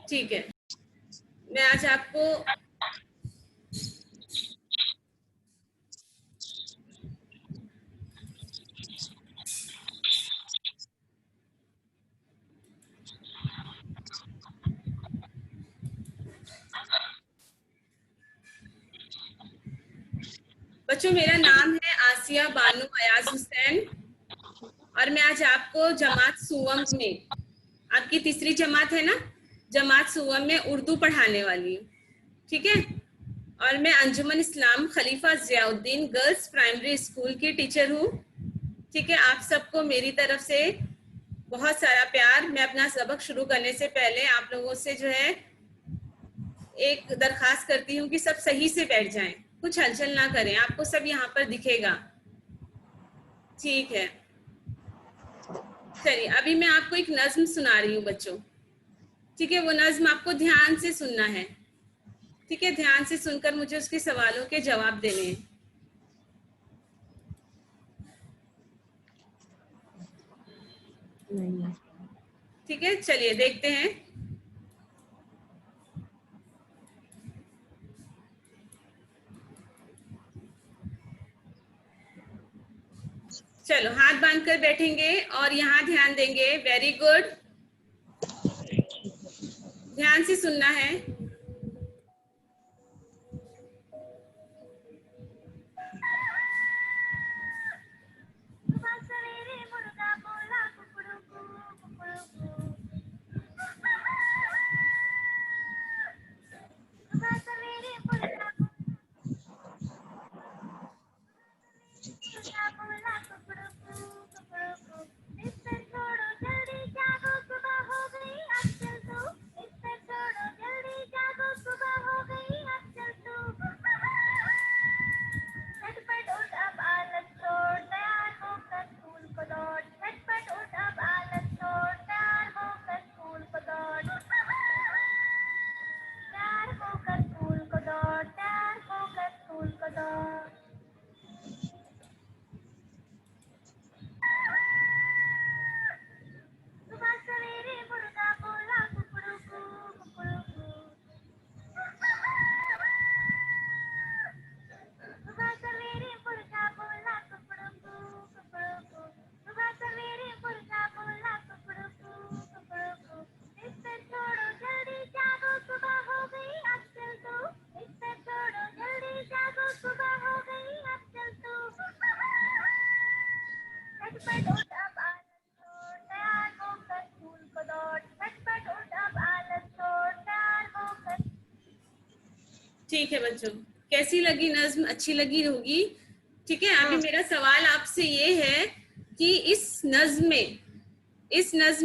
ठीक है, मैं आज आपको बच्चों, मेरा नाम है आसिया बानो अयाज हुसैन और मैं आज आपको जमात सुवम में, आपकी तीसरी जमात है ना, जमात सुवम में उर्दू पढ़ाने वाली हूँ। ठीक है, और मैं अंजुमन इस्लाम खलीफा जियाउद्दीन गर्ल्स प्राइमरी स्कूल की टीचर हूँ। ठीक है, आप सबको मेरी तरफ से बहुत सारा प्यार। मैं अपना सबक शुरू करने से पहले आप लोगों से जो है एक दरखास्त करती हूँ कि सब सही से बैठ जाएं, कुछ हलचल ना करें। आपको सब यहाँ पर दिखेगा। ठीक है, चलिए अभी मैं आपको एक नज्म सुना रही हूँ बच्चों। ठीक है, वो नज्म आपको ध्यान से सुनना है। ठीक है, ध्यान से सुनकर मुझे उसके सवालों के जवाब देने हैं। ठीक है, चलिए देखते हैं। चलो हाथ बांध कर बैठेंगे और यहाँ ध्यान देंगे। वेरी गुड, ध्यान से सुनना है। ठीक है बच्चों, कैसी लगी नज्म? अच्छी लगी होगी। ठीक है, अभी मेरा सवाल आपसे ये है कि इस नज्म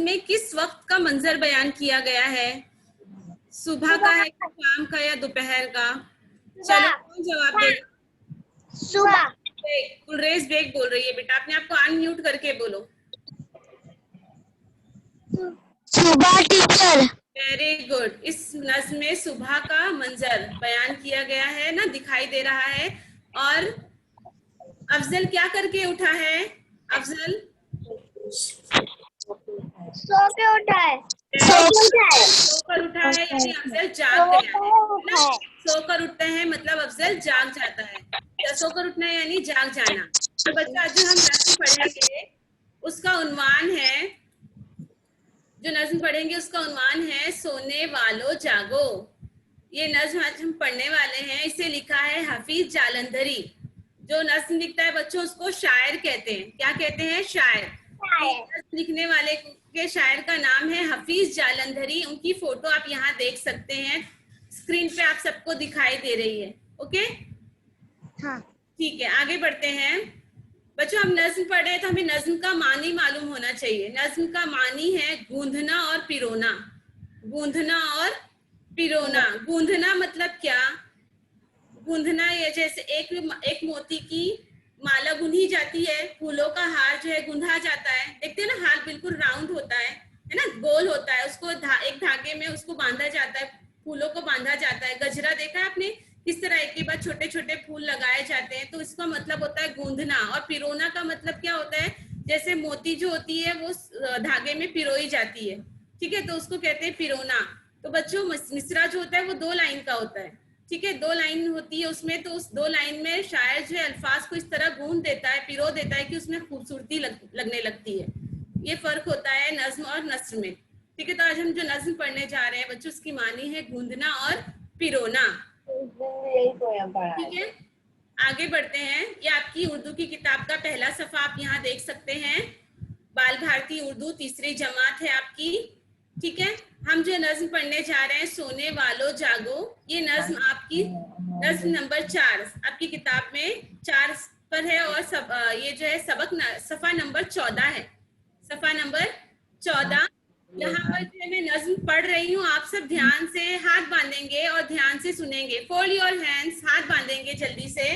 में किस वक्त का मंजर बयान किया गया है? सुबह का है, शाम का या दोपहर का? चलो कौन जवाब देगा? सुबह। गुलरेज बेग बोल रही है बेटा, अपने आप को अनम्यूट करके बोलो। सुबह टीचर। वेरी गुड, इस नज्म में सुबह का मंजर बयान किया गया है ना, दिखाई दे रहा है। और अफजल क्या करके उठा है? अफजल सो के उठा है। सोकर उठा है, यानी अफजल जाग गया है ना। सोकर उठते हैं मतलब अफजल जाग जाता है। सोकर उठना यानी जाग जाना। तो बच्चा आज जो हम नज्म पढ़ेंगे उसका उन्वान है, जो नज्म पढ़ेंगे उसका उन्वान है सोने वालों जागो। ये नज्म आज हम पढ़ने वाले हैं, इसे लिखा है हफीज जालंधरी। जो नज्म लिखता है बच्चों उसको शायर कहते हैं। क्या कहते हैं? शायर। नज्म लिखने वाले के शायर का नाम है हफीज जालंधरी। उनकी फोटो आप यहाँ देख सकते हैं, स्क्रीन पे आप सबको दिखाई दे रही है। ओके, हाँ। ठीक है, आगे बढ़ते हैं बच्चों। हम नज्म पढ़ रहे हैं तो हमें नज्म का मानी मालूम होना चाहिए। नज्म का मानी है गूंधना और पिरोना। गूंधना और पिरोना। गूंधना मतलब क्या? गूंधना ये जैसे एक मोती की माला गूंधी जाती है, फूलों का हार जो है गूंधा जाता है। देखते हैं ना, हार बिल्कुल राउंड होता है ना, गोल होता है। उसको एक धागे में उसको बांधा जाता है, फूलों को बांधा जाता है। गजरा देखा है आपने, किस तरह एक के बाद छोटे छोटे फूल लगाए जाते हैं। तो इसका मतलब होता है गूंधना। और पिरोना का मतलब क्या होता है? जैसे मोती जो होती है वो धागे में पिरोई जाती है। ठीक है, तो उसको कहते हैं पिरोना। तो बच्चों मिसरा जो होता है वो 2 लाइन का होता है, ठीक है, 2 लाइन होती है उसमें, तो उस 2 लाइन में शायर जो है अल्फाज को इस तरह गूंद देता है, पिरो देता है कि उसमें खूबसूरती लगने लगती है। ये फर्क होता है नज्म और नस्र में, ठीक है। तो आज हम जो नज्म पढ़ने जा रहे हैं बच्चों, उसकी मानी है गूंदना और पिरोना, ठीक है। आगे बढ़ते हैं। ये आपकी उर्दू की किताब का पहला सफा आप यहाँ देख सकते हैं। बाल भारती उर्दू तीसरी जमात है आपकी, ठीक है। हम जो नज्म पढ़ने जा रहे हैं सोने वालों जागो, ये नज्म आपकी नज्म नंबर 4 आपकी किताब में 4 पर है, और ये जो है सफा नंबर 14 है, सफा नंबर 14। यहाँ पर जो मैं नज्म पढ़ रही हूँ, आप सब ध्यान से हाथ बांधेंगे और ध्यान से सुनेंगे। फोल्ड योर हैंड्स, हाथ बांधेंगे जल्दी से,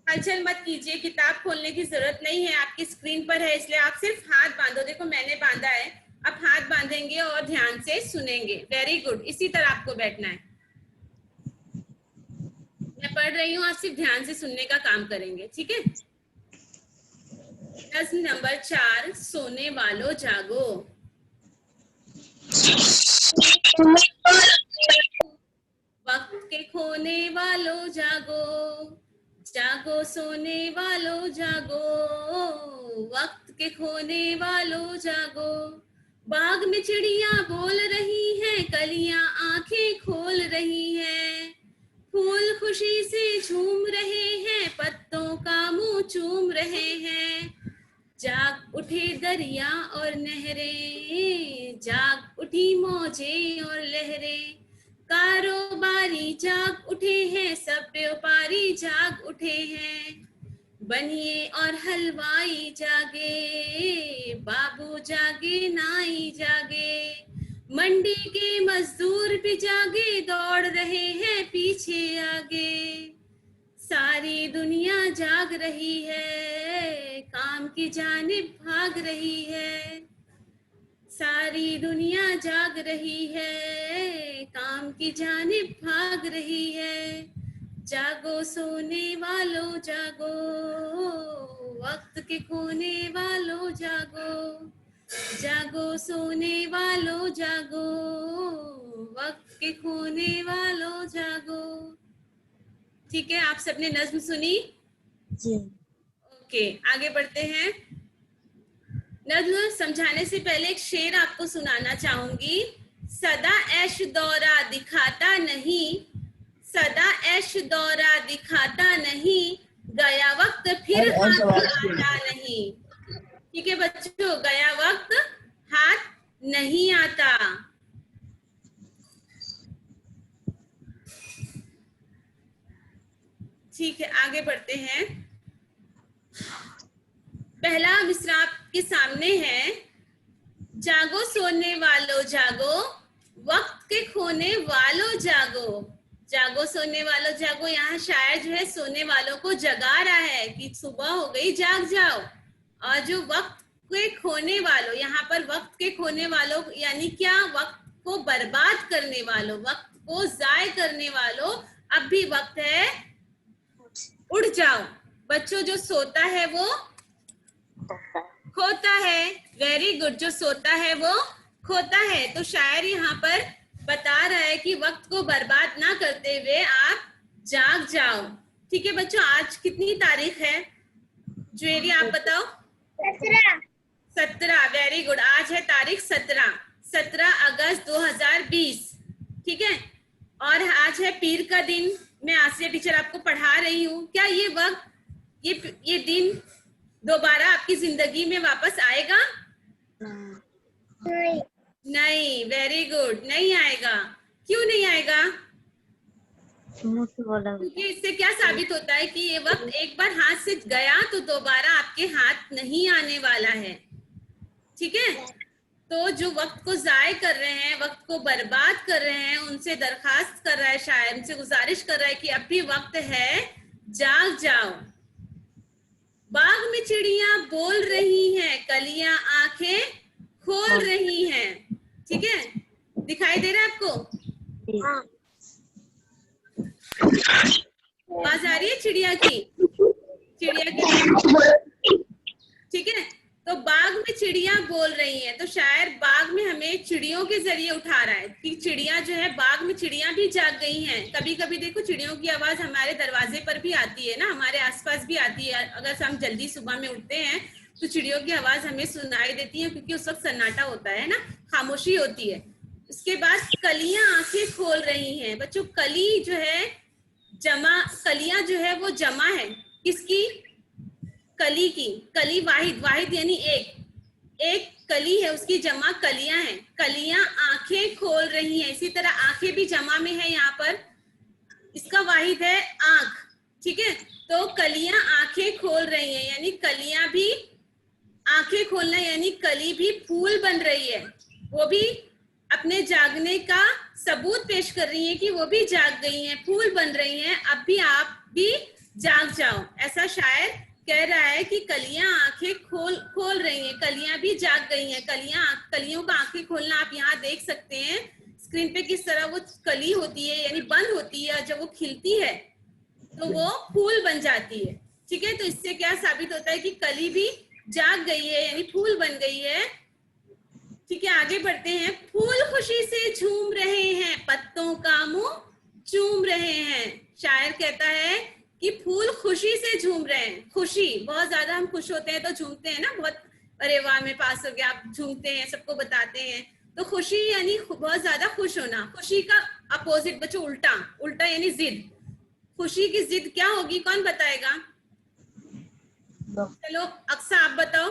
हलचल मत कीजिए, किताब खोलने की जरूरत नहीं है, आपकी स्क्रीन पर है, इसलिए आप सिर्फ हाथ बांधो। देखो मैंने बांधा है, आप हाथ बांधेंगे और ध्यान से सुनेंगे। वेरी गुड, इसी तरह आपको बैठना है। मैं पढ़ रही हूँ, आप सिर्फ ध्यान से सुनने का काम करेंगे, ठीक है। नज्म नंबर 4, सोने वालों जागो। वक्त के खोने वालों जागो, जागो सोने वालों जागो, वक्त के खोने वालों जागो। बाग में चिड़िया बोल रही हैं, कलियां आंखें खोल रही हैं, फूल खुशी से झूम रहे हैं, पत्तों का मुंह चूम रहे हैं। जाग उठे दरिया और नहरें, जाग उठी मौजें और लहरें, कारोबारी जाग उठे हैं, सब व्यापारी जाग उठे हैं। बनिए और हलवाई जागे, बाबू जागे नाई जागे, मंडी के मजदूर भी जागे, दौड़ रहे हैं पीछे आगे। सारी दुनिया जाग रही है, काम की जानिब भाग रही है, सारी दुनिया जाग रही है, काम की जानिब भाग रही है। जागो सोने वालों जागो, वक्त के खोने वालों जागो, जागो सोने वालों जागो, वक्त के खोने वालों जागो। ठीक है, आप सबने नज्म सुनी जी? ओके, आगे बढ़ते हैं। नज्म समझाने से पहले एक शेर आपको सुनाना चाहूंगी। सदा ऐश दौरा दिखाता नहीं, सदा ऐश दौरा दिखाता नहीं, गया वक्त फिर हाथ आता नहीं। ठीक है बच्चों, गया वक्त हाथ नहीं आता। ठीक है, आगे बढ़ते हैं। पहला मिसरा आपके सामने है। जागो सोने वालों जागो, वक्त के खोने वालों जागो, जागो सोने वालों जागो। यहाँ शायर जो है सोने वालों को जगा रहा है कि सुबह हो गई जाग जाओ। और जो वक्त के खोने वालों, यहाँ पर वक्त के खोने वालों यानी क्या, वक्त को बर्बाद करने वालों, वक्त को जाय करने वालों, अब भी वक्त है, उठ जाओ। बच्चों जो सोता है वो खोता है। वेरी गुड, जो सोता है वो खोता है। तो शायर यहाँ पर बता रहा है कि वक्त को बर्बाद ना करते हुए आप जाग जाओ। ठीक है बच्चों, आज कितनी तारीख है ज्वेरी, आप बताओ? 17। वेरी गुड, आज है तारीख 17 अगस्त 2020। ठीक है, और आज है पीर का दिन। मैं आसिया टीचर आपको पढ़ा रही हूँ। क्या ये वक्त, ये दिन दोबारा आपकी जिंदगी में वापस आएगा? नहीं। वेरी गुड, नहीं आएगा। क्यों नहीं आएगा? क्योंकि इससे क्या साबित होता है कि ये वक्त एक बार हाथ से गया तो दोबारा आपके हाथ नहीं आने वाला है। ठीक है, तो जो वक्त को जाय कर रहे हैं, वक्त को बर्बाद कर रहे हैं, उनसे दरखास्त कर रहा है शायर, उनसे गुजारिश कर रहा है कि अब भी वक्त है, जाग जाओ। बाग में चिड़िया बोल रही हैं, कलियां आंखें खोल रही हैं। ठीक है, दिखाई दे रहा है आपको? आवाज आ रही है चिड़िया की? चिड़िया की? ठीक है, तो बाग में चिड़िया बोल रही हैं, तो शायर बाग में हमें चिड़ियों के जरिए उठा रहा है कि चिड़िया जो है, बाग में चिड़िया भी जाग गई हैं। कभी कभी देखो चिड़ियों की आवाज हमारे दरवाजे पर भी आती है ना, हमारे आसपास भी आती है। अगर हम जल्दी सुबह में उठते हैं तो चिड़ियों की आवाज हमें सुनाई देती है, क्योंकि उस वक्त सन्नाटा होता है ना, खामोशी होती है। उसके बाद कलियां आंखें खोल रही हैं। बच्चों कली जो है जमा, कलियां जो है वो जमा है किसकी? कली की। कली वाहिद, वाहिद यानी एक, एक कली है उसकी जमा कलियां हैं। कलियां आंखें खोल रही हैं, इसी तरह आंखें भी जमा में है यहाँ पर, इसका वाहिद है आंख। ठीक है, तो कलियां आंखें खोल रही हैं यानी कलियां भी, आंखें खोलना यानी कली भी फूल बन रही है, वो भी अपने जागने का सबूत पेश कर रही है कि वो भी जाग गई हैं, फूल बन रही हैं, अब भी आप भी जाग जाओ। ऐसा शायर कह रहा है कि कलियां आंखें खोल रही हैं, कलियां भी जाग गई हैं। कलियों का आंखें खोलना आप यहाँ देख सकते हैं स्क्रीन पे, किस तरह वो कली होती है यानी बंद होती है, जब वो खिलती है तो वो फूल बन जाती है। ठीक है, तो इससे क्या साबित होता है कि कली भी जाग गई है यानी फूल बन गई है। ठीक है, आगे बढ़ते हैं। फूल खुशी से झूम रहे हैं, पत्तों का मुंह चूम रहे हैं। शायर कहता है कि फूल खुशी से झूम रहे हैं। खुशी, बहुत ज्यादा हम खुश होते हैं तो झूमते हैं ना, बहुत अरे वाह मैं पास हो गया, आप झूमते हैं, सबको बताते हैं। तो खुशी यानी बहुत ज्यादा खुश होना। खुशी का अपोजिट बच्चों उल्टा, उल्टा यानी जिद। खुशी की जिद क्या होगी, कौन बताएगा? चलो अक्सा आप बताओ।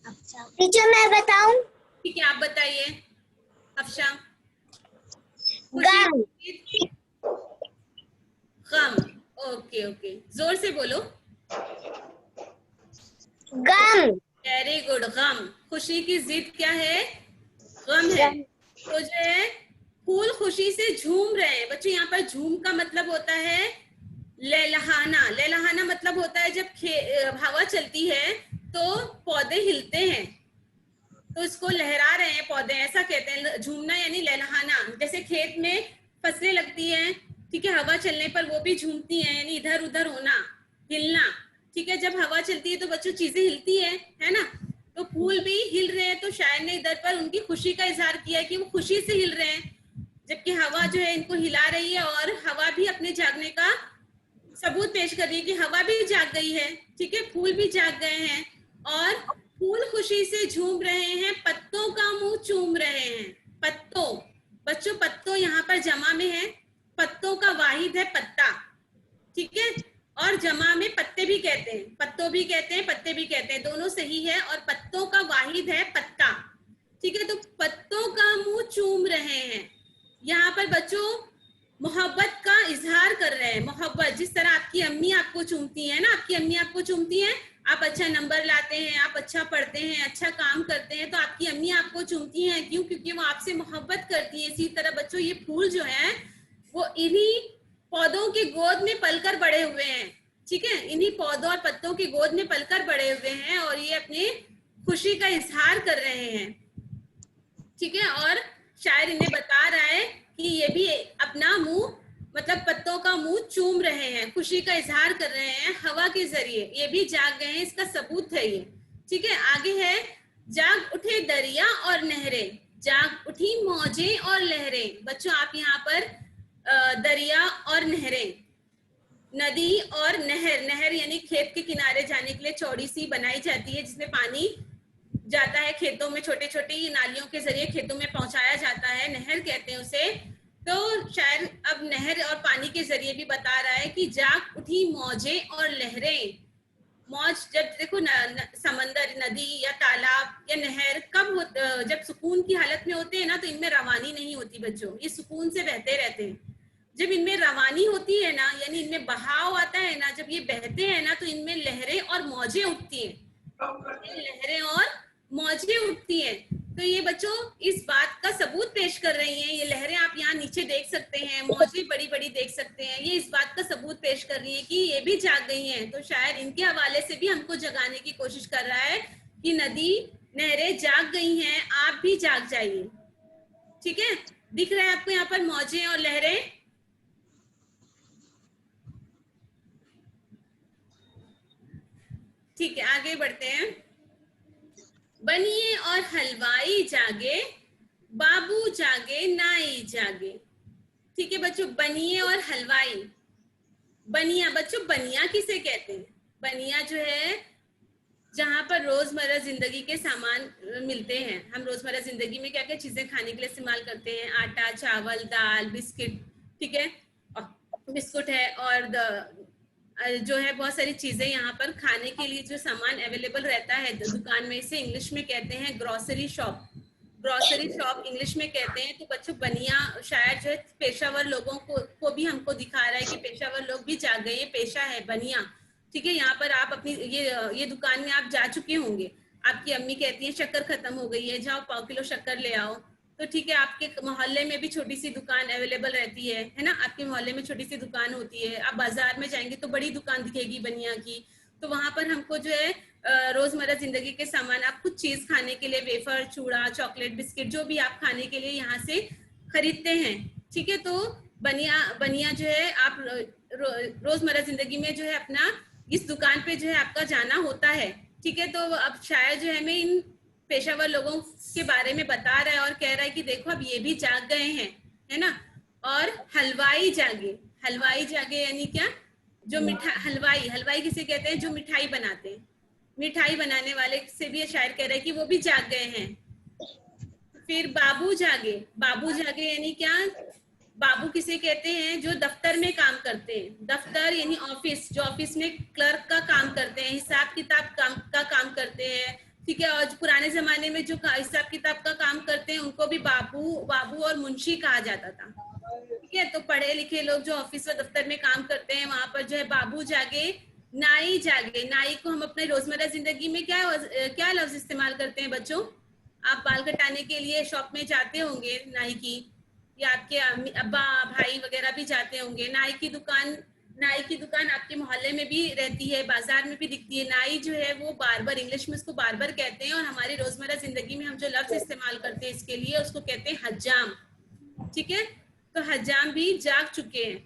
टीचर मैं बताऊं? ठीक है, आप बताइए अफशा। गम। गम, ओके ओके, जोर से बोलो। गम। वेरी गुड, गम। खुशी की जिद क्या है? गम है। तो जो है फूल खुशी से झूम रहे हैं। बच्चों यहाँ पर झूम का मतलब होता है लहलहाना। लहलहाना मतलब होता है जब हवा चलती है तो पौधे हिलते हैं, तो इसको लहरा रहे हैं पौधे, ऐसा कहते हैं। झूमना यानी लहलहाना। जैसे खेत में फसलें लगती हैं, ठीक है, हवा चलने पर वो भी झूमती हैं, यानी इधर उधर होना, हिलना। ठीक है, जब हवा चलती है तो बच्चों चीजें हिलती है ना, तो फूल भी हिल रहे हैं। तो शायर ने इधर पर उनकी खुशी का इजहार किया है कि वो खुशी से हिल रहे हैं, जबकि हवा जो है इनको हिला रही है, और हवा भी अपने जागने का सबूत पेश कर रही है कि हवा भी जाग गई है। ठीक है, फूल भी जाग गए हैं, और फूल खुशी से झूम रहे हैं, पत्तों का मुंह चूम रहे हैं। पत्तों, बच्चों पत्तों यहाँ पर जमा में है, पत्तों का वाहिद है पत्ता। ठीक है, और जमा में पत्ते भी कहते हैं, पत्तों भी कहते हैं, पत्ते भी कहते हैं, दोनों सही है। और पत्तों का वाहिद है पत्ता। ठीक है, तो पत्तों का मुंह चूम रहे हैं, यहाँ पर बच्चों मोहब्बत का इजहार कर रहे हैं। मोहब्बत, जिस तरह आपकी अम्मी आपको चूमती है ना, आपकी अम्मी आपको चूमती हैं, आप अच्छा नंबर लाते हैं, आप अच्छा पढ़ते हैं, अच्छा काम करते हैं, तो आपकी अम्मी आपको चूमती हैं। क्यों? क्योंकि वो आपसे मोहब्बत करती है। इसी तरह बच्चों ये फूल जो है वो इन्हीं पौधों की गोद में पलकर बड़े हुए हैं। ठीक है, इन्हीं पौधों और पत्तों की गोद में पलकर बड़े हुए हैं, और ये अपनी खुशी का इजहार कर रहे हैं। ठीक है, और शायर इन्हें बता रहा है कि ये भी अपना मुंह, मतलब पत्तों का मुंह चूम रहे हैं, खुशी का इजहार कर रहे हैं हवा के जरिए, ये भी जाग गए हैं, इसका सबूत है ये। ठीक है, आगे है, जाग उठे दरिया और नहरें, जाग उठी मौजें और लहरें। बच्चों आप यहाँ पर दरिया और नहरें, नदी और नहर, नहर यानी खेत के किनारे जाने के लिए चौड़ी सी बनाई जाती है, जिसमें पानी जाता है खेतों में, छोटे छोटे नालियों के जरिए खेतों में पहुंचाया जाता है, नहर कहते हैं उसे। तो शायद अब नहर और पानी के जरिए भी बता रहा है कि जाग उठी मौजें और लहरें। मौज, जब देखो समंदर, नदी या तालाब या नहर कब जब सुकून की हालत में होते हैं ना, तो इनमें रवानी नहीं होती बच्चों, ये सुकून से बहते रहते हैं। जब इनमें रवानी होती है ना, यानी इनमें बहाव आता है ना, जब ये बहते हैं ना, तो इनमें लहरें और मौजें उठती हैं, लहरें और मौजें उठती हैं। तो ये बच्चों इस बात का सबूत पेश कर रही हैं। ये लहरें आप यहाँ नीचे देख सकते हैं, मौजें बड़ी बड़ी देख सकते हैं, ये इस बात का सबूत पेश कर रही है कि ये भी जाग गई हैं। तो शायद इनके हवाले से भी हमको जगाने की कोशिश कर रहा है कि नदी नहरें जाग गई हैं, आप भी जाग जाइए। ठीक है, दिख रहा है आपको यहाँ पर मौजें और लहरें? ठीक है, आगे बढ़ते हैं। बनिए और हलवाई जागे, बाबू जागे नाई जागे। ठीक है बच्चों, बनिए और हलवाई। बनिया बच्चों, बनिया किसे कहते हैं? बनिया जो है जहाँ पर रोजमर्रा जिंदगी के सामान मिलते हैं। हम रोजमर्रा जिंदगी में क्या क्या चीजें खाने के लिए इस्तेमाल करते हैं? आटा, चावल, दाल, बिस्किट। ठीक है, बिस्कुट है और जो है बहुत सारी चीजें यहाँ पर खाने के लिए जो सामान अवेलेबल रहता है दुकान में, इसे इंग्लिश में कहते हैं grocery shop. Grocery shop English में कहते हैं। तो बच्चों बनिया शायद जो है पेशावर लोगों को भी हमको दिखा रहा है कि पेशावर लोग भी जाग गए, पेशा है बनिया। ठीक है, यहाँ पर आप अपनी ये दुकान में आप जा चुके होंगे। आपकी अम्मी कहती है शक्कर खत्म हो गई है, जाओ 1 किलो शक्कर ले आओ। तो ठीक है, आपके मोहल्ले में भी छोटी सी दुकान अवेलेबल रहती है ना? आपके मोहल्ले में छोटी सी दुकान होती है। आप बाजार में जाएंगे तो बड़ी दुकान दिखेगी बनिया की। तो वहां पर हमको जो है रोजमर्रा जिंदगी के सामान, आप कुछ चीज खाने के लिए, वेफर, चूड़ा, चॉकलेट, बिस्किट, जो भी आप खाने के लिए यहाँ से खरीदते हैं। ठीक है, तो बनिया बनिया जो है आप रोजमर्रा जिंदगी में जो है अपना इस दुकान पे जो है आपका जाना होता है। ठीक है, तो अब शायद जो है हमें इन पेशावर लोगों के बारे में बता रहा है और कह रहा है कि देखो अब ये भी जाग गए हैं, है ना? और हलवाई जागे, हलवाई जागे यानी क्या? जो हलवाई, हलवाई किसे कहते हैं? जो मिठाई बनाते हैं। मिठाई बनाने वाले से भी शायर कह रहे हैं कि वो भी जाग गए हैं। फिर बाबू जागे, बाबू जागे यानी क्या? बाबू किसे कहते हैं? जो दफ्तर में काम करते हैं। दफ्तर यानी ऑफिस, जो ऑफिस में क्लर्क का काम करते हैं, हिसाब किताब का काम करते हैं। ठीक है, और पुराने जमाने में जो हिसाब किताब का काम करते हैं उनको भी बाबू और मुंशी कहा जाता था। ठीक है, तो पढ़े लिखे लोग जो ऑफिस और दफ्तर में काम करते हैं वहां पर जो है बाबू जागे, नाई जागे। नाई को हम अपने रोजमर्रा जिंदगी में क्या क्या लफ्ज इस्तेमाल करते हैं बच्चों? आप बाल कटाने के लिए शॉप में जाते होंगे नाई की, या आपके अब्बा भाई वगैरह भी जाते होंगे। नाई की दुकान आपके मोहल्ले में भी रहती है, बाजार में भी दिखती है। नाई जो है वो बार्बर, इंग्लिश में उसको बार्बर कहते हैं। और हमारी रोजमर्रा जिंदगी में हम जो लफ्ज इस्तेमाल करते हैं इसके लिए, उसको कहते हैं हज्जाम। ठीक है, तो हज्जाम भी जाग चुके हैं।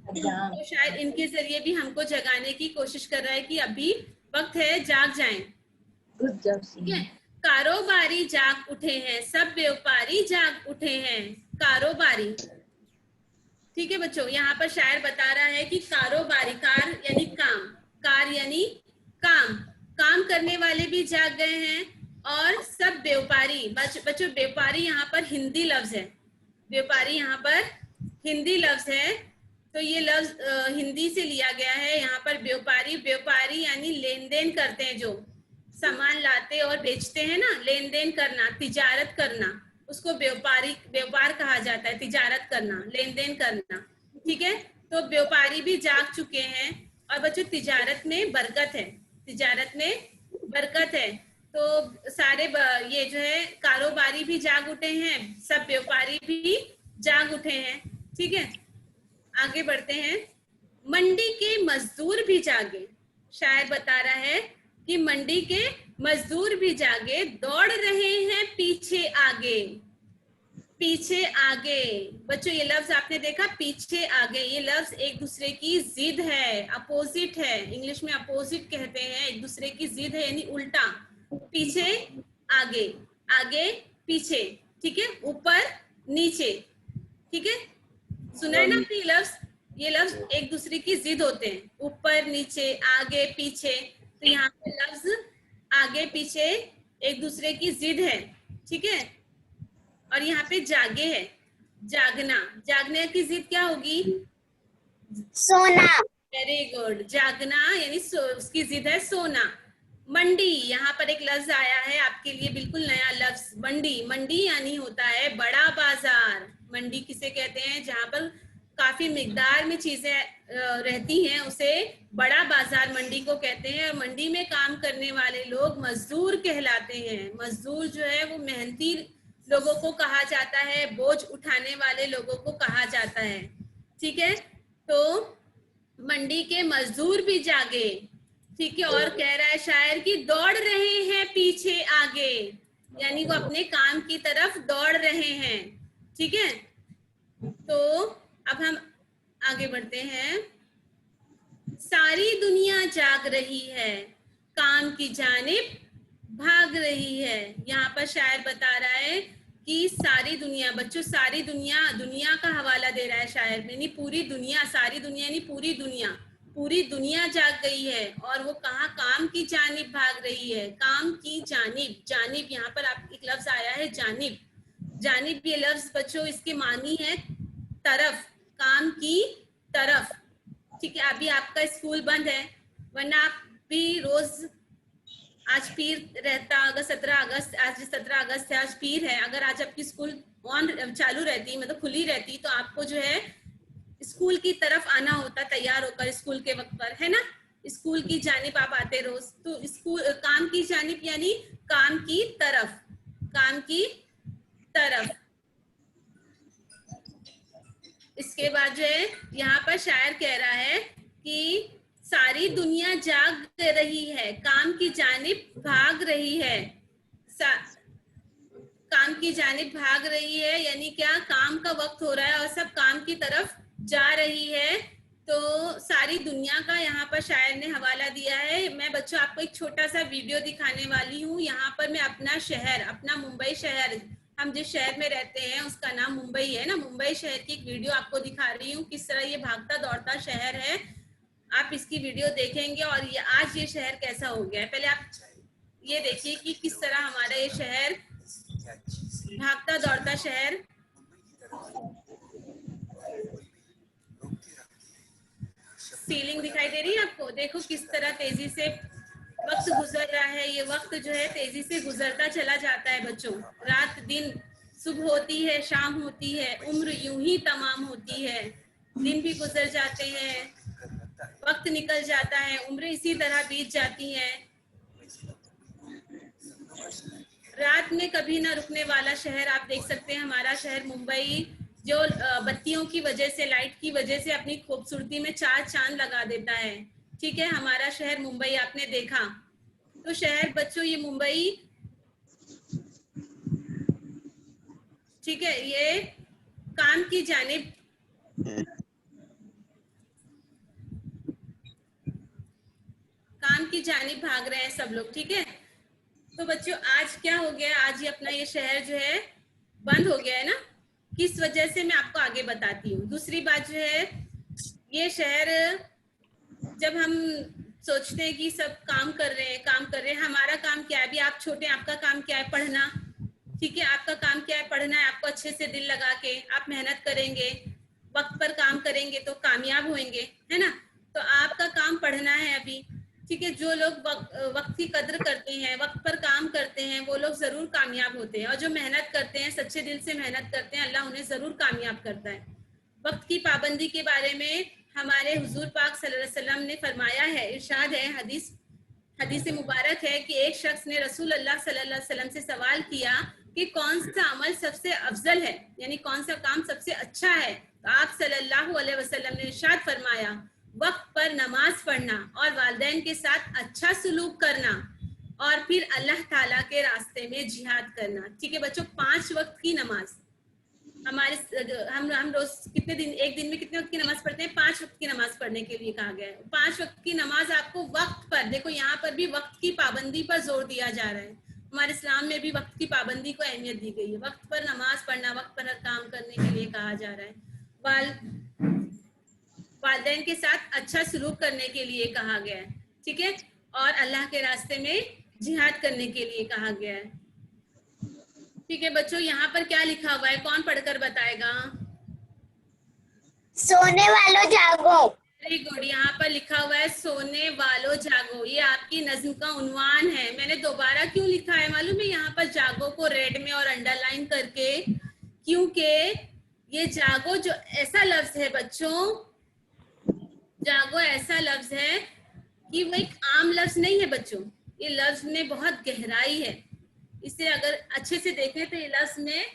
तो शायद इनके जरिए भी हमको जगाने की कोशिश कर रहा है कि अभी वक्त है, जाग जाएं। ठीक है, कारोबारी जाग उठे हैं, सब व्यापारी जाग उठे हैं। कारोबारी। ठीक है बच्चों, यहाँ पर शायर बता रहा है कि कारोबारी, कार यानी काम, कार यानी काम, काम करने वाले भी जाग गए हैं। और सब व्यापारी, बच्चों व्यापारी यहाँ पर हिंदी लफ्ज है। व्यापारी यहाँ पर हिंदी लफ्ज है। तो ये लफ्ज हिंदी से लिया गया है। यहाँ पर व्यापारी, व्यापारी यानी लेन देन करते हैं, जो सामान लाते और बेचते हैं ना, लेन देन करना, तिजारत करना, उसको व्यापार कहा जाता है। तिजारत करना, लेन देन करना। ठीक है, तो व्यापारी भी जाग चुके हैं। और बच्चों तिजारत में बरकत है, तिजारत में बरकत है। तो सारे ये जो है कारोबारी भी जाग उठे हैं, सब व्यापारी भी जाग उठे हैं। ठीक है, आगे बढ़ते हैं। मंडी के मजदूर भी जागे, शायर बता रहा है कि मंडी के मजदूर भी जागे, दौड़ रहे हैं पीछे आगे। पीछे आगे, बच्चों ये लफ्ज आपने देखा, पीछे आगे, ये लफ्ज एक दूसरे की जिद है, अपोजिट है। इंग्लिश में अपोजिट कहते हैं, एक दूसरे की जिद है यानी उल्टा। पीछे आगे, आगे पीछे। ठीक है, ऊपर नीचे। ठीक है, सुना है ना आपने ये लफ्ज एक दूसरे की जिद होते हैं, ऊपर नीचे, आगे पीछे। तो यहाँ पे लफ्ज आगे पीछे एक दूसरे की जिद है। ठीक है, और यहाँ पे जागे है, जागना, जागने की जिद क्या होगी? सोना। वेरी गुड, जागना यानी उसकी जिद है सोना। मंडी, यहाँ पर एक लफ्ज आया है आपके लिए, बिल्कुल नया लफ्ज, मंडी। मंडी यानी होता है बड़ा बाजार। मंडी किसे कहते हैं? जहाँ पर काफी मिकदार में चीजें रहती हैं, उसे बड़ा बाजार मंडी को कहते हैं। और मंडी में काम करने वाले लोग मजदूर कहलाते हैं। मजदूर जो है वो मेहनती लोगों को कहा जाता है, बोझ उठाने वाले लोगों को कहा जाता है। ठीक है, तो मंडी के मजदूर भी जागे। ठीक है, और कह रहा है शायर कि दौड़ रहे हैं पीछे आगे, यानी वो अपने काम की तरफ दौड़ रहे हैं। ठीक है, तो अब हम आगे बढ़ते हैं। सारी दुनिया जाग रही है काम की जानिब, भाग रही है। यहाँ पर शायर बता रहा है कि सारी दुनिया, बच्चों सारी दुनिया, दुनिया का हवाला दे रहा है शायर में, नहीं पूरी दुनिया, सारी दुनिया नहीं पूरी दुनिया, पूरी दुनिया जाग गई है और वो कहाँ, काम की जानिब भाग रही है, काम की जानिब। जानिब यहाँ पर आप एक लफ्ज आया है जानिब। जानिब ये लफ्ज बच्चों इसके मानी है तरफ, काम की तरफ। ठीक है, अभी आपका स्कूल बंद है, वरना आप भी रोज, आज पीर रहता, अगर 17 अगस्त, आज 17 अगस्त है, आज पीर है, अगर आज आपकी स्कूल ऑन चालू रहती, मतलब खुली रहती, तो आपको जो है स्कूल की तरफ आना होता तैयार होकर स्कूल के वक्त पर, है ना। स्कूल की जानिब आप आते रोज, तो स्कूल काम की जानिब यानी काम की तरफ, काम की तरफ। इसके बाद जो है यहाँ पर शायर कह रहा है कि सारी दुनिया जाग रही है, काम की जानिब भाग रही है। काम की जानिब भाग रही है यानी क्या, काम का वक्त हो रहा है और सब काम की तरफ जा रही है। तो सारी दुनिया का यहाँ पर शायर ने हवाला दिया है। मैं बच्चों आपको एक छोटा सा वीडियो दिखाने वाली हूँ। यहाँ पर मैं अपना शहर, अपना मुंबई शहर, हम जिस शहर में रहते हैं उसका नाम मुंबई है ना, मुंबई शहर की एक वीडियो आपको दिखा रही हूँ, किस तरह ये भागता दौड़ता शहर है। आप इसकी वीडियो देखेंगे और ये आज ये शहर कैसा हो गया है। पहले आप ये देखिए कि किस तरह हमारा ये शहर, भागता दौड़ता शहर। सीलिंग दिखाई दे रही है आपको, देखो किस तरह तेजी से वक्त गुजर रहा है। ये वक्त जो है तेजी से गुजरता चला जाता है बच्चों, रात दिन, सुबह होती है शाम होती है, उम्र यूं ही तमाम होती है, दिन भी गुजर जाते हैं, वक्त निकल जाता है, उम्र इसी तरह बीत जाती है। रात में कभी ना रुकने वाला शहर, आप देख सकते हैं हमारा शहर मुंबई, जो बत्तियों की वजह से, लाइट की वजह से अपनी खूबसूरती में चार चांद लगा देता है। ठीक है, हमारा शहर मुंबई आपने देखा। तो शहर बच्चों ये मुंबई, ठीक है, ये काम की जानिब, काम की जानिब भाग रहे हैं सब लोग। ठीक है, तो बच्चों आज क्या हो गया, आज ये अपना ये शहर जो है बंद हो गया है ना, किस वजह से मैं आपको आगे बताती हूँ। दूसरी बात जो है, ये शहर जब हम सोचते हैं कि सब काम कर रहे हैं, काम कर रहे हैं, हमारा काम क्या है, अभी आप छोटे हैं, आपका काम क्या है, पढ़ना। ठीक है, आपका काम क्या है, पढ़ना है। आपको अच्छे से दिल लगा के आप मेहनत करेंगे, वक्त पर काम करेंगे तो कामयाब होंगे, है ना। तो आपका काम पढ़ना है अभी। ठीक है, जो लोग वक्त की कद्र करते हैं, वक्त पर काम करते हैं, वो लोग जरूर कामयाब होते हैं, और जो मेहनत करते हैं, सच्चे दिल से मेहनत करते हैं, अल्लाह उन्हें जरूर कामयाब करता है। वक्त की पाबंदी के बारे में हमारे हुजूर पाक सल्लल्लाहु अलैहि वसल्लम ने फरमाया है, इरशाद है, हदीस मुबारक है कि एक शख्स ने रसूल अल्लाह सल्लल्लाहु अलैहि वसल्लम से सवाल किया कि कौन सा अमल सबसे अफजल है, यानी कौन सा काम सबसे अच्छा है। तो आप सल्लल्लाहु अलैहि वसल्लम ने इरशाद फरमाया, वक्त पर नमाज पढ़ना और वालिदैन के साथ अच्छा सलूक करना और फिर अल्लाह ताला के रास्ते में जिहाद करना। ठीक है बच्चों, 5 वक्त की नमाज हमारे, हम रोज कितने दिन, एक दिन में कितने वक्त की नमाज पढ़ते हैं, 5 वक्त की नमाज पढ़ने के लिए कहा गया है। 5 वक्त की नमाज आपको वक्त पर, देखो यहाँ पर भी वक्त की पाबंदी पर जोर दिया जा रहा है। हमारे इस्लाम में भी वक्त की पाबंदी को अहमियत दी गई है, वक्त पर नमाज पढ़ना, वक्त पर काम करने के लिए कहा जा रहा है। वालिदैन के साथ अच्छा सलूक करने के लिए कहा गया है। ठीक है, और अल्लाह के रास्ते में जिहाद करने के लिए कहा गया है। ठीक है बच्चों, यहाँ पर क्या लिखा हुआ है, कौन पढ़कर बताएगा। सोने वालों जागो। वेरी गुड, यहाँ पर लिखा हुआ है सोने वालों जागो, ये आपकी नज्म का उन्वान है। मैंने दोबारा क्यों लिखा है मालूम है, यहाँ पर जागो को रेड में और अंडरलाइन करके, क्योंकि ये जागो जो ऐसा लफ्ज है बच्चों, जागो ऐसा लफ्ज है कि वो एक आम लफ्ज नहीं है बच्चों, ये लफ्ज में बहुत गहराई है। इसे अगर अच्छे से देखें तो ये लफ्ज में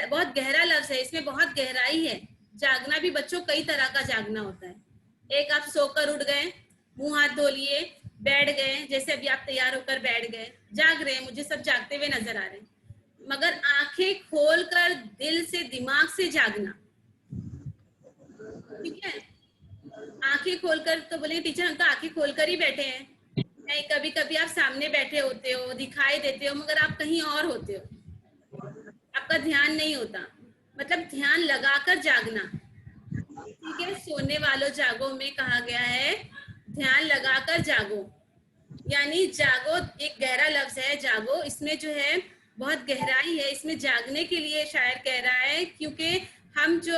बहुत गहरा लफ्ज है, इसमें बहुत गहराई है। जागना भी बच्चों कई तरह का जागना होता है। एक आप सोकर उठ गए, मुंह हाथ धो लिए, बैठ गए, जैसे अभी आप तैयार होकर बैठ गए, जाग रहे हैं, मुझे सब जागते हुए नजर आ रहे हैं, मगर आंखें खोलकर दिल से, दिमाग से जागना। ठीक है, आंखें खोलकर, तो बोले टीचर हम तो आंखें खोलकर ही बैठे हैं, नहीं, कभी कभी आप सामने बैठे होते हो, दिखाई देते हो, मगर आप कहीं और होते हो, आपका ध्यान नहीं होता। मतलब ध्यान लगाकर जागना। ठीक है, सोने वालों जागो में कहा गया है ध्यान लगाकर जागो। यानी जागो एक गहरा लफ्ज है, जागो, इसमें जो है बहुत गहराई है। इसमें जागने के लिए शायर कह रहा है, क्योंकि हम जो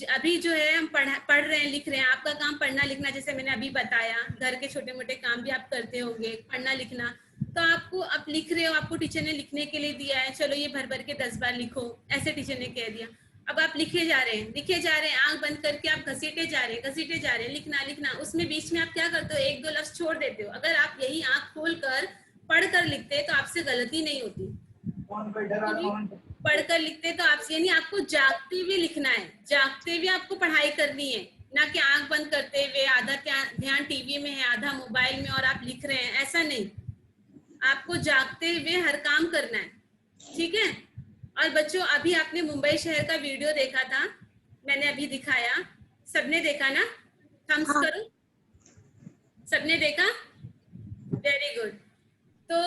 अभी जो है हम पढ़ रहे हैं, लिख रहे हैं। आपका काम पढ़ना लिखना, जैसे मैंने अभी बताया, घर के छोटे मोटे काम भी आप करते होंगे, पढ़ना लिखना। तो आपको अब लिख रहे हो, आपको टीचर ने लिखने के लिए दिया है, चलो ये भर भर के 10 बार लिखो, ऐसे टीचर ने कह दिया। अब आप लिखे जा रहे हैं, लिखे जा रहे हैं, आंख बंद करके आप घसीटे जा रहे हैं, घसीटे जा रहे हैं, लिखना लिखना। उसमें बीच में आप क्या करते हो, एक दो लफ्ज छोड़ देते हो। अगर आप यही आंख खोल कर पढ़ कर लिखते तो आपसे गलती नहीं होती। पढ़कर लिखते तो आपसे, यानी आपको जागते हुए लिखना है, जागते हुए आपको पढ़ाई करनी है, ना कि आंख बंद करते हुए आधा ध्यान टीवी में है, आधा मोबाइल में और आप लिख रहे हैं, ऐसा नहीं। आपको जागते हुए हर काम करना है। ठीक है। और बच्चों, अभी आपने मुंबई शहर का वीडियो देखा था, मैंने अभी दिखाया, सबने देखा ना? थम्स करो, सबने देखा? Very good. तो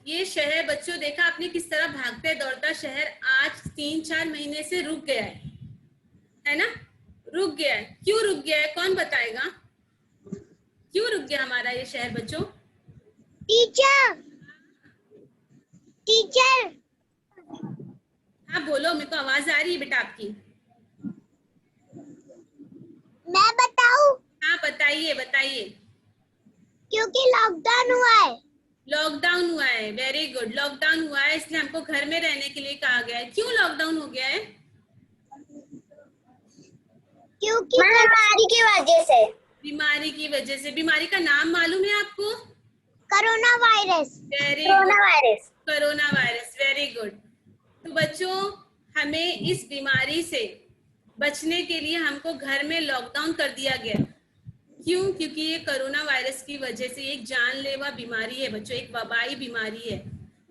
ये शहर बच्चों देखा आपने किस तरह भागते दौड़ता शहर आज 3-4 महीने से रुक गया है ना? रुक गया है। क्यों रुक गया है, कौन बताएगा? क्यों रुक गया हमारा ये शहर बच्चों? Teacher, teacher. हाँ बोलो, मेरे को आवाज आ रही है बेटा आपकी। मैं बताऊं? हाँ बताइए बताइए। क्योंकि लॉकडाउन हुआ है। लॉकडाउन हुआ है, वेरी गुड। लॉकडाउन हुआ है, इसलिए हमको घर में रहने के लिए कहा गया है। क्यों लॉकडाउन हो गया है? क्योंकि बीमारी की वजह से। बीमारी की वजह से। बीमारी का नाम मालूम है आपको? Corona virus. Very corona good, virus. Corona virus, very good. तो बच्चों, हमें इस बीमारी से बचने के लिए हमको घर में लॉकडाउन कर दिया गया। क्यों? क्योंकि ये कोरोना वायरस की वजह से एक जानलेवा बीमारी है बच्चों, एक वबाई बीमारी है।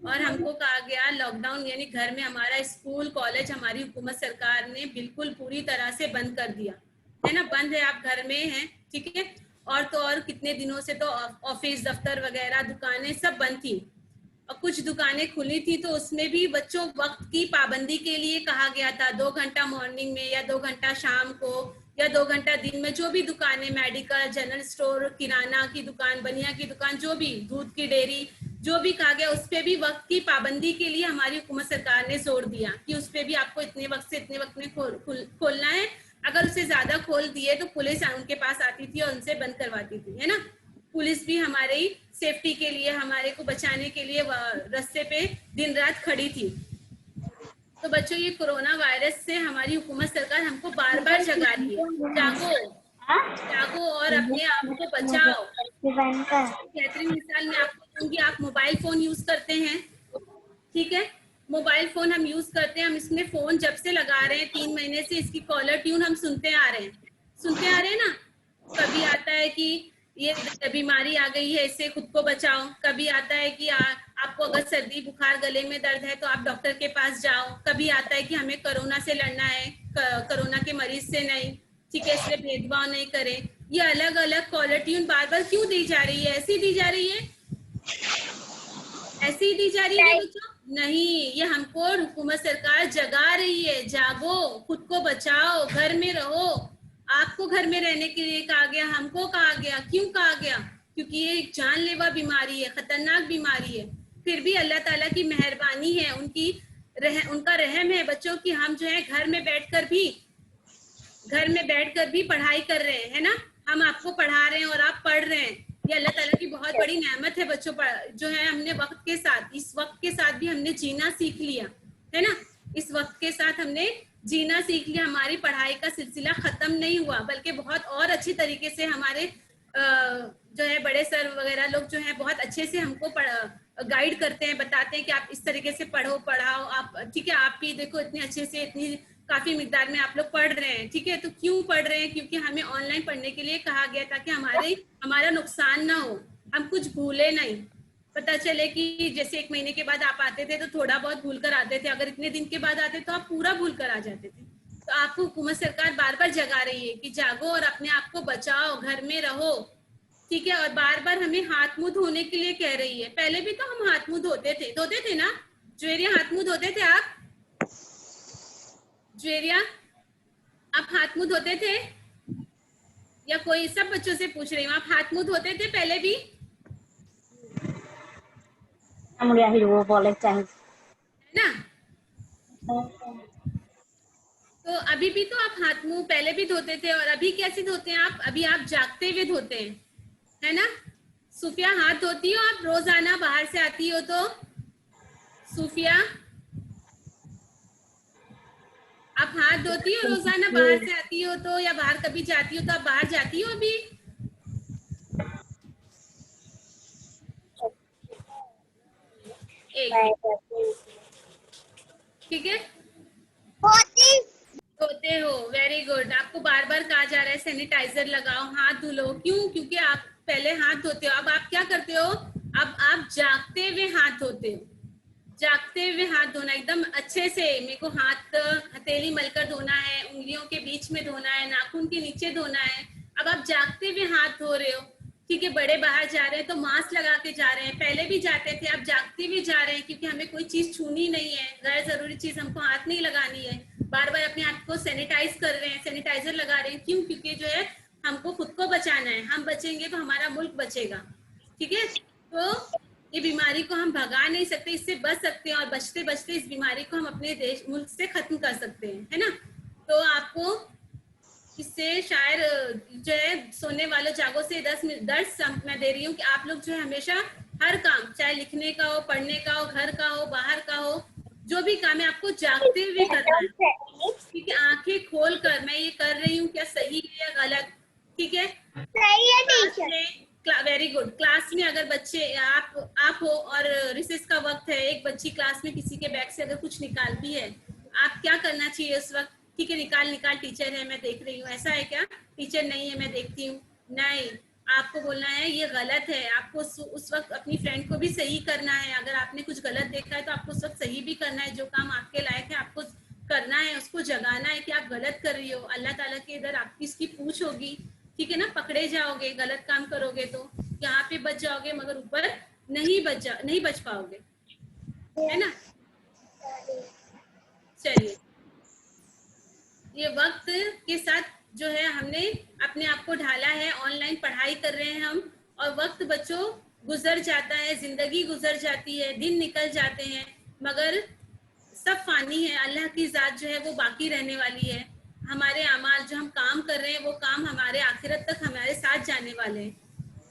और हमको कहा गया लॉकडाउन, यानी घर में हमारा स्कूल कॉलेज हमारी हुकूमत सरकार ने बिल्कुल पूरी तरह से बंद कर दिया है ना। बंद है, आप घर में हैं, ठीक है। और तो और कितने दिनों से तो ऑफिस दफ्तर वगैरह दुकानें सब बंद थी, और कुछ दुकानें खुली थी तो उसमें भी बच्चों वक्त की पाबंदी के लिए कहा गया था। 2 घंटा मॉर्निंग में या 2 घंटा शाम को या 2 घंटा दिन में, जो भी दुकानें, मेडिकल, जनरल स्टोर, किराना की दुकान, बनिया की दुकान, जो भी, दूध की डेयरी, जो भी कहा गया, उस पर भी वक्त की पाबंदी के लिए हमारी हुकूमत सरकार ने जोर दिया कि उस पर भी आपको इतने वक्त से इतने वक्त में खोलना है। अगर उससे ज्यादा खोल दिए तो पुलिस उनके पास आती थी और उनसे बंद करवाती थी, है ना। पुलिस भी हमारी सेफ्टी के लिए, हमारे को बचाने के लिए रास्ते पे दिन रात खड़ी थी। तो बच्चों, ये कोरोना वायरस से हमारी हुकूमत सरकार हमको बार बार जगा रही है, जागो जागो और अपने आप को बचाओ। बेहतरीन मिसाल मैं आपको दूंगी, आप मोबाइल फोन यूज करते हैं, ठीक है। मोबाइल फोन हम यूज करते हैं, हम इसमें फोन जब से लगा रहे हैं 3 महीने से, इसकी कॉलर ट्यून हम सुनते आ रहे हैं, सुनते आ रहे हैं ना। कभी आता है कि ये बीमारी आ गई है, इससे खुद को बचाओ। कभी आता है कि आपको अगर सर्दी बुखार गले में दर्द है तो आप डॉक्टर के पास जाओ। कभी आता है कि हमें कोरोना से लड़ना है, कोरोना के मरीज से नहीं, ठीक है, इसलिए भेदभाव नहीं करें। ये अलग अलग कॉलर ट्यून बार बार क्यों दी जा रही है? ऐसी दी जा रही है, ऐसी दी जा रही है बच्चों? नहीं, ये हमको हुकूमत सरकार जगा रही है, जागो, खुद को बचाओ, घर में रहो। आपको घर में रहने के लिए कहा गया, हमको कहा गया। क्यों कहा गया? क्योंकि ये एक जानलेवा बीमारी है, खतरनाक बीमारी है। फिर भी अल्लाह ताला की मेहरबानी है, उनका रहम है बच्चों की हम जो है घर में बैठकर भी पढ़ाई कर रहे हैं, है ना। हम आपको पढ़ा रहे हैं और आप पढ़ रहे हैं, ये अल्लाह ताला की बहुत बड़ी नेमत है बच्चों पर। जो है हमने वक्त के साथ, इस वक्त के साथ भी हमने जीना सीख लिया, है ना। इस वक्त के साथ हमने जीना सीख लिया, हमारी पढ़ाई का सिलसिला खत्म नहीं हुआ, बल्कि बहुत और अच्छी तरीके से हमारे जो है बड़े सर वगैरह लोग जो है बहुत अच्छे से हमको गाइड करते हैं, बताते हैं कि आप इस तरीके से पढ़ाओ आप, ठीक है। आप भी देखो इतने अच्छे से, इतनी काफी मिकदार में आप लोग पढ़ रहे हैं, ठीक है। तो क्यों पढ़ रहे हैं? क्योंकि हमें ऑनलाइन पढ़ने के लिए कहा गया ताकि हमारा नुकसान ना हो, हम कुछ भूले नहीं। पता चले कि जैसे 1 महीने के बाद आप आते थे तो थोड़ा बहुत भूल कर आते थे, अगर इतने दिन के बाद आते तो आप पूरा भूल कर आ जाते थे। तो आपको हुकूमत सरकार बार बार जगा रही है कि जागो और अपने आप को बचाओ, घर में रहो, ठीक है, और बार बार हमें हाथ मुंह धोने के लिए कह रही है। पहले भी तो हम हाथ मुंह धोते थे ना। ज्वेरिया, हाथ मुंह धोते थे आप? ज्वेरिया, आप हाथ मुंह धोते थे? या कोई, सब बच्चों से पूछ रही हूँ, आप हाथ मुंह धोते थे पहले भी? है ना? तो अभी भी तो आप हाथ मुंह पहले भी धोते थे, और अभी कैसे धोते हैं आप? अभी आप जागते हुए धोते हैं, है ना? सूफिया, हाथ धोती हो आप रोजाना बाहर से आती हो तो? सूफिया, आप हाथ धोती हो रोजाना बाहर से आती हो तो, या बाहर कभी जाती हो तो? आप बाहर जाती हो अभी? एक मिनट, ठीक है। होती धोते हो, वेरी गुड। आपको बार बार कहा जा रहा है सैनिटाइजर लगाओ, हाथ धो लो। क्यों? क्योंकि आप पहले हाथ धोते हो, अब आप क्या करते हो? अब आप जागते हुए हाथ धोते हो। जागते हुए हाथ धोना एकदम अच्छे से, मेरे को हाथ हथेली मलकर धोना है, उंगलियों के बीच में धोना है, नाखून के नीचे धोना है। अब आप जागते हुए हाथ धो रहे हो, ठीक है। बड़े बाहर जा रहे हैं तो मास्क लगा के जा रहे हैं, पहले भी जाते थे, अब जागते हुए जा रहे हैं, क्योंकि हमें कोई चीज छूनी नहीं है, गैर जरूरी चीज हमको हाथ नहीं लगानी है। बार बार अपने हाथ को सैनिटाइज कर रहे हैं, सैनिटाइजर लगा रहे हैं। क्यों? क्योंकि जो है हमको खुद को बचाना है, हम बचेंगे तो हमारा मुल्क बचेगा, ठीक है। तो ये बीमारी को हम भगा नहीं सकते, इससे बच सकते हैं, और बचते बचते इस बीमारी को हम अपने देश मुल्क से खत्म कर सकते हैं, है ना? तो आपको इससे शायद जो है सोने वालों जागो से 10 मैं दे रही हूँ कि आप लोग जो है हमेशा हर काम, चाहे लिखने का हो, पढ़ने का हो, घर का हो, बाहर का हो, जो भी काम है आपको जागते हुए करना है, ठीक है। आंखें खोल कर, मैं ये कर रही हूँ क्या सही है या गलत, ठीक है। सही है क्लास टीचर। में, वेरी गुड, क्लास में अगर बच्चे आप हो और रिसेस का वक्त है, एक बच्ची क्लास में किसी के बैग से अगर कुछ निकालती है, आप क्या करना चाहिए उस वक्त? ठीक है, निकाल निकाल, टीचर है मैं देख रही हूँ, ऐसा है क्या? टीचर नहीं है मैं देखती हूँ, नहीं। आपको बोलना है ये गलत है, आपको उस वक्त अपनी फ्रेंड को भी सही करना है। अगर आपने कुछ गलत देखा है तो आपको उस वक्त सही भी करना है, जो काम आपके लायक है आपको करना है, उसको जगाना है कि आप गलत कर रही हो। अल्लाह ताला के इधर आपकी इसकी पूछ होगी, ठीक है ना? पकड़े जाओगे गलत काम करोगे तो, यहाँ पे बच जाओगे मगर ऊपर नहीं बच पाओगे, है ना? चलिए, ये वक्त के साथ जो है हमने अपने आप को ढाला है, ऑनलाइन पढ़ाई कर रहे हैं हम, और वक्त बच्चों गुजर जाता है, जिंदगी गुजर जाती है, दिन निकल जाते हैं, मगर सब फानी है। अल्लाह की जात जो है वो बाकी रहने वाली है। हमारे अमाल जो हम काम कर रहे हैं वो काम हमारे आखिरत तक हमारे साथ जाने वाले हैं,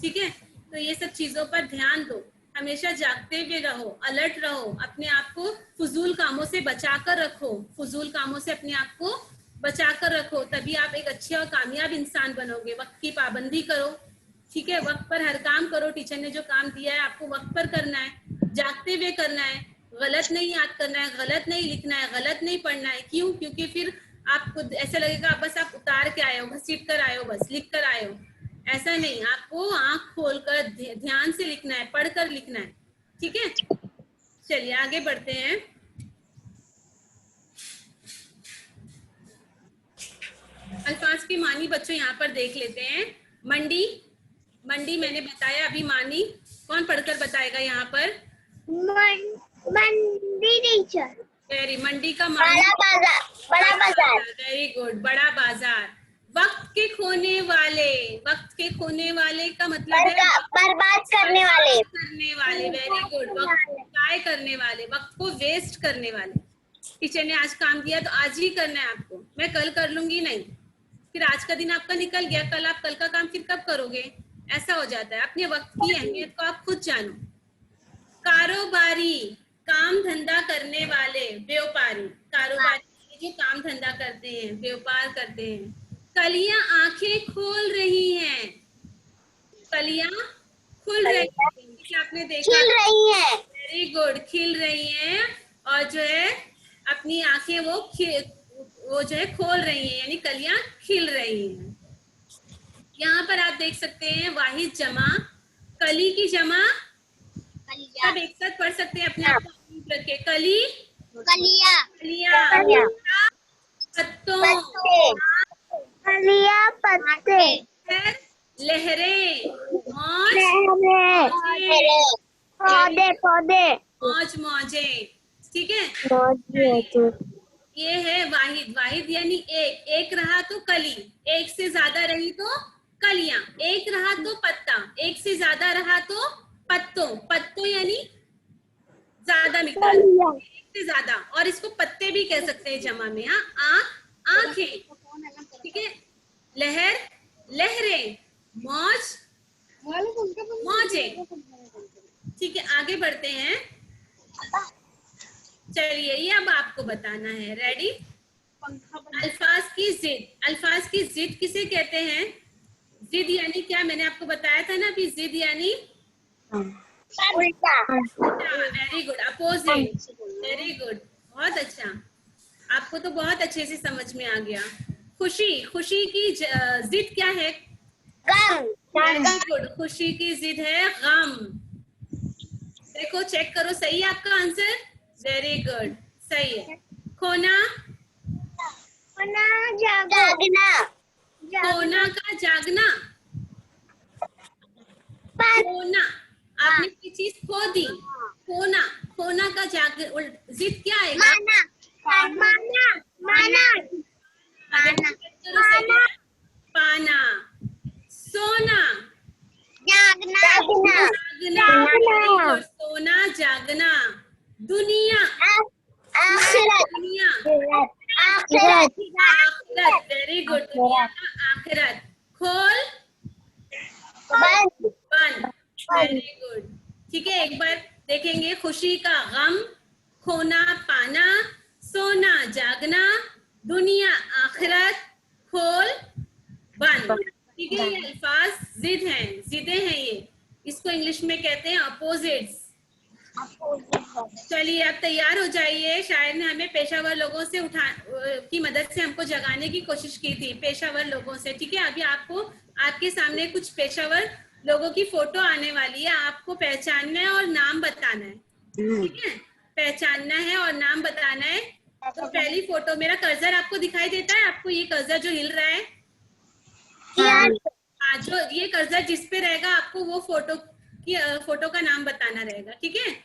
ठीक है। तो ये सब चीजों पर ध्यान दो, हमेशा जागते हुए रहो, अलर्ट रहो, अपने आप को फजूल कामों से बचा कर रखो, फजूल कामों से अपने आप को बचा कर रखो, तभी आप एक अच्छे और कामयाब इंसान बनोगे। वक्त की पाबंदी करो, ठीक है, वक्त पर हर काम करो। टीचर ने जो काम दिया है आपको वक्त पर करना है, जागते हुए करना है, गलत नहीं याद करना है, गलत नहीं लिखना है, गलत नहीं पढ़ना है। क्यों? क्योंकि फिर आपको ऐसा लगेगा बस आप उतार के आए हो, घसीट कर आए हो, बस लिख कर आए हो। ऐसा नहीं, आपको आंख खोलकर ध्यान से लिखना है, पढ़कर लिखना है, ठीक है। चलिए आगे बढ़ते हैं। अल्फाज की मानी बच्चों यहाँ पर देख लेते हैं। मंडी, मंडी मैंने बताया अभी, मानी कौन पढ़कर बताएगा यहाँ पर? मंडी टीचर। वेरी, मंडी का मानी, बड़ा बाजार। बड़ा बाजार। वेरी गुड, बड़ा बाजार। वक्त के खोने वाले, वक्त के खोने वाले का मतलब है बर्बाद करने वाले। करने वाले, वेरी गुड, वक्त जाय करने वाले, वक्त को वेस्ट करने वाले। टीचर ने आज काम दिया तो आज ही करना है आपको, मैं कल कर लूंगी नहीं, फिर आज का दिन आपका निकल गया, कल आप कल का काम फिर कब करोगे? ऐसा हो जाता है। अपने वक्त की अहमियत को आप खुद जानो। कारोबारी, काम धंधा करने वाले, व्यापारी, कारोबारी जो काम धंधा करते हैं, व्यापार करते हैं। कलियां आंखें खोल रही हैं, कलियां खुल रही हैं, क्या आपने देखा? खिल रही है। वेरी गुड, खिल रही हैं, और जो है अपनी आंखें वो जो है खोल रही हैं, यानी कलियां खिल रही हैं। यहाँ पर आप देख सकते हैं वाहिद जमा, कली की जमा, सब एक साथ पढ़ सकते हैं, अपने आप को अनम्यूट रखे। कली, कलिया। कलियां, पत्तों, कलिया पत्ते। लहरें, मौज लहरें, पौधे पौधे, मौज मौजे, ठीक है। मौज ये है वाहिद, वाहिद यानी एक, एक रहा तो कली, एक से ज्यादा रही तो कलियां, एक रहा तो पत्ता, एक से ज्यादा रहा तो पत्तों, पत्तों यानी ज्यादा मिताल, एक से ज्यादा, और इसको पत्ते भी कह सकते हैं जमा में। हाँ, आंख, आंखें, ठीक है। लहर, लहरें, मौज, मौजे, ठीक है। आगे बढ़ते हैं, चलिए ये अब आपको बताना है। रेडी? अल्फाज की जिद, अल्फाज की जिद किसे कहते हैं? जिद यानी क्या, मैंने आपको बताया था ना अभी, जिद यानी उल्टा, very good, opposite, very good, बहुत अच्छा, आपको तो बहुत अच्छे से समझ में आ गया। खुशी, खुशी की जिद क्या है? गम, वेरी गुड, खुशी की जिद है गम। देखो चेक करो, सही है आपका आंसर, वेरी गुड, सही है। खोना, जागना, खोना का जागना, खोना, आपने कोई चीज खो दी, खोना, खोना का जिद क्या आएगा? माना, पाना। सोना, जागना, जागना, very good, सोना जागना। दुनिया, दुनिया, आखिरत, वेरी गुड, दुनिया का आखिरत। खोल, बंद, वेरी गुड, ठीक है। एक बार देखेंगे, खुशी का गम, खोना पाना, सोना जागना, दुनिया आखिरत, खोल बंद, ठीक है। ये अल्फाज जिद हैं, जिदे हैं ये, इसको इंग्लिश में कहते हैं अपोजिट्स। चलिए आप तैयार हो जाइए। शायद ने हमें पेशावर लोगों से की मदद से हमको जगाने की कोशिश की थी, पेशावर लोगों से, ठीक है। अभी आपको आपके सामने कुछ पेशावर लोगों की फोटो आने वाली है, आपको पहचानना है और नाम बताना है, ठीक है। पहचानना है और नाम बताना है। तो पहली फोटो, मेरा कर्सर आपको दिखाई देता है? आपको ये कर्सर जो हिल रहा है, हाँ, जो ये कर्सर जिस पे रहेगा आपको वो फोटो का नाम बताना रहेगा, ठीक है।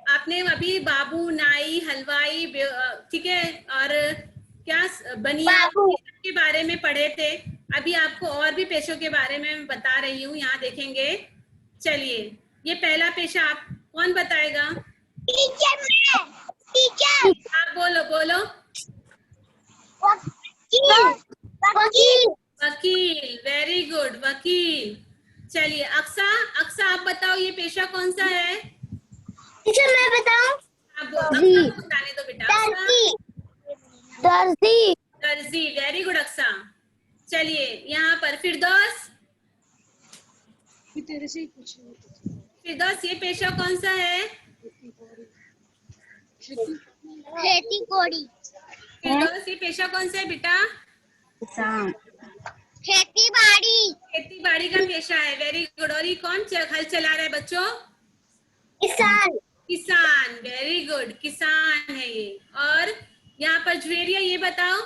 आपने अभी बाबू, नाई, हलवाई, ठीक है, और क्या बनिया के बारे में पढ़े थे। अभी आपको और भी पेशों के बारे में बता रही हूँ, यहाँ देखेंगे। चलिए, ये पहला पेशा आप कौन बताएगा? टीचर, आप बोलो बोलो। वकील, वकील, वेरी गुड, वकील। चलिए अक्सा, अक्सा आप बताओ ये पेशा कौन सा है? टीचर मैं बताऊं? बताने दो बेटा। दर्जी, दर्जी, वेरी गुड अक्सा। चलिए यहाँ पर फिरदौस, फिरदौस ये पेशा कौन सा है? खेती कोड़ी, फिरदौस ये पेशा कौन सा है बेटा? खेती बाड़ी, खेती बाड़ी का पेशा है, वेरी गुड। और ये कौन हल चला रहा है बच्चों? किसान, किसान, वेरी गुड, किसान है ये। और यहाँ पर ज्वेरिया, ये बताओ।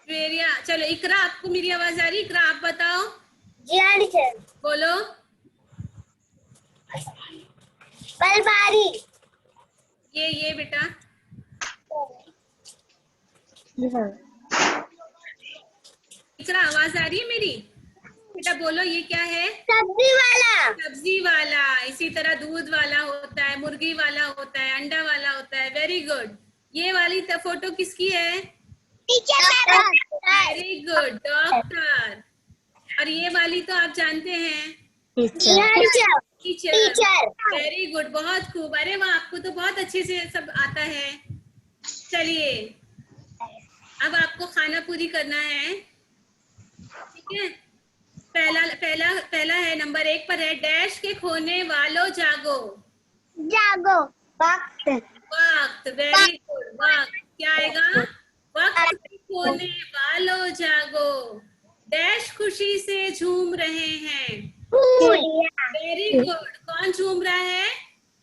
ज्वेरिया, चलो इकरा, आपको मेरी आवाज आ रही? इकरा आप बताओ। जी हाँ टीचर, बोलो। पलवारी, ये बेटा, इकरा आवाज आ रही है मेरी? बेटा बोलो, ये क्या है? सब्जी वाला, सब्जी वाला। इसी तरह दूध वाला होता है, मुर्गी वाला होता है, अंडा वाला होता है, वेरी गुड। ये वाली फोटो किसकी है? Teacher, very good, doctor. और ये वाली तो आप जानते हैं, टीचर, वेरी गुड, बहुत खूब। अरे वाह, आपको तो बहुत अच्छे से सब आता है। चलिए अब आपको खाना पूरी करना है, ठीक है। पहला है, नंबर 1 पर है, डैश के खोने वालों जागो। जागो, वक्त, वक्त, वेरी गुड, वक्त क्या आएगा? वक्त के खोने वालों जागो, डैश खुशी से झूम रहे हैं। फूल, वेरी गुड, कौन झूम रहा है?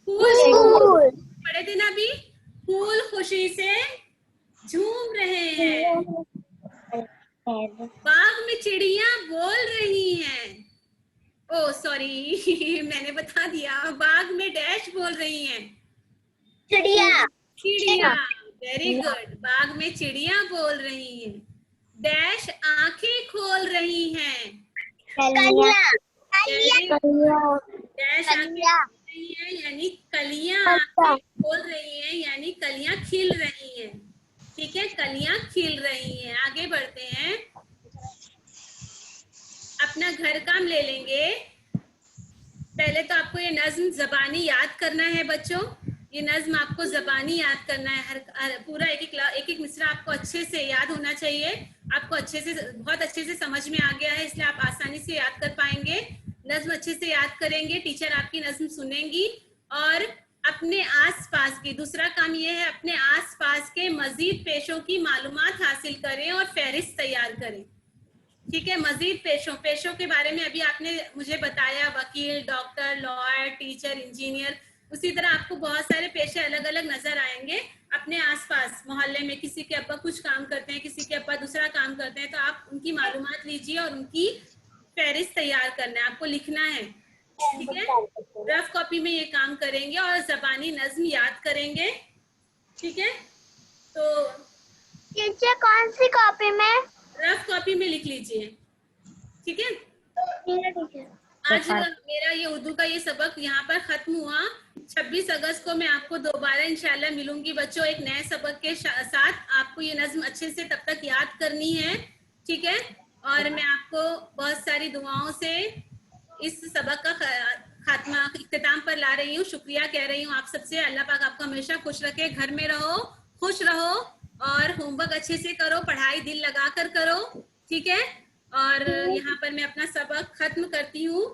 फूल पढ़े थे ना अभी, फूल खुशी से झूम रहे हैं, बाग में चिड़िया बोल रही हैं। ओ सॉरी मैंने बता दिया, बाग में डैश बोल रही हैं, चिड़िया चिड़िया। वेरी गुड, बाग में चिड़िया बोल रही हैं, डैश आंखें खोल रही हैं, कलियां डैश आंखें खोल रही हैं यानी कलियां आंखें खोल रही हैं यानी कलियां खिल रही हैं। ठीक है, कलियां खिल रही हैं। आगे बढ़ते हैं, अपना घर काम ले लेंगे। पहले तो आपको ये नज्म जबानी याद करना है बच्चों, ये नज्म आपको जबानी याद करना है। हर पूरा एक एक मिसरा आपको अच्छे से याद होना चाहिए, आपको अच्छे से बहुत अच्छे से समझ में आ गया है, इसलिए आप आसानी से याद कर पाएंगे। नज्म अच्छे से याद करेंगे, टीचर आपकी नज्म सुनेंगी और अपने आसपास की, दूसरा काम ये है अपने आसपास के मजीद पेशों की मालूमात हासिल करें और फहरिस्त तैयार करें। ठीक है, मजीद पेशों के बारे में अभी आपने मुझे बताया, वकील, डॉक्टर, लॉयर, टीचर, इंजीनियर। उसी तरह आपको बहुत सारे पेशे अलग अलग नजर आएंगे अपने आसपास। मोहल्ले में किसी के अब्बा कुछ काम करते हैं, किसी के अब्बा दूसरा काम करते हैं, तो आप उनकी मालूमात लीजिए और उनकी फहरिस्त तैयार करना है, आपको लिखना है। ठीक है, रफ कॉपी में ये काम करेंगे और जबानी नज्म याद करेंगे। ठीक है, तो टीचर कौन सी कॉपी में? रफ कॉपी में लिख लीजिए। ठीक है, आज मेरा ये उर्दू का ये सबक यहाँ पर खत्म हुआ। 26 अगस्त को मैं आपको दोबारा इंशाल्लाह मिलूंगी बच्चों, एक नए सबक के साथ। आपको ये नज्म अच्छे से तब तक याद करनी है। ठीक है, और मैं आपको बहुत सारी दुआओं से इस सबक का खात्मा इख्तिताम पर ला रही हूँ। शुक्रिया कह रही हूँ आप सबसे। अल्लाह पाक आपको हमेशा खुश रखे, घर में रहो, खुश रहो और होमवर्क अच्छे से करो, पढ़ाई दिल लगा कर करो। ठीक है, और यहाँ पर मैं अपना सबक खत्म करती हूँ।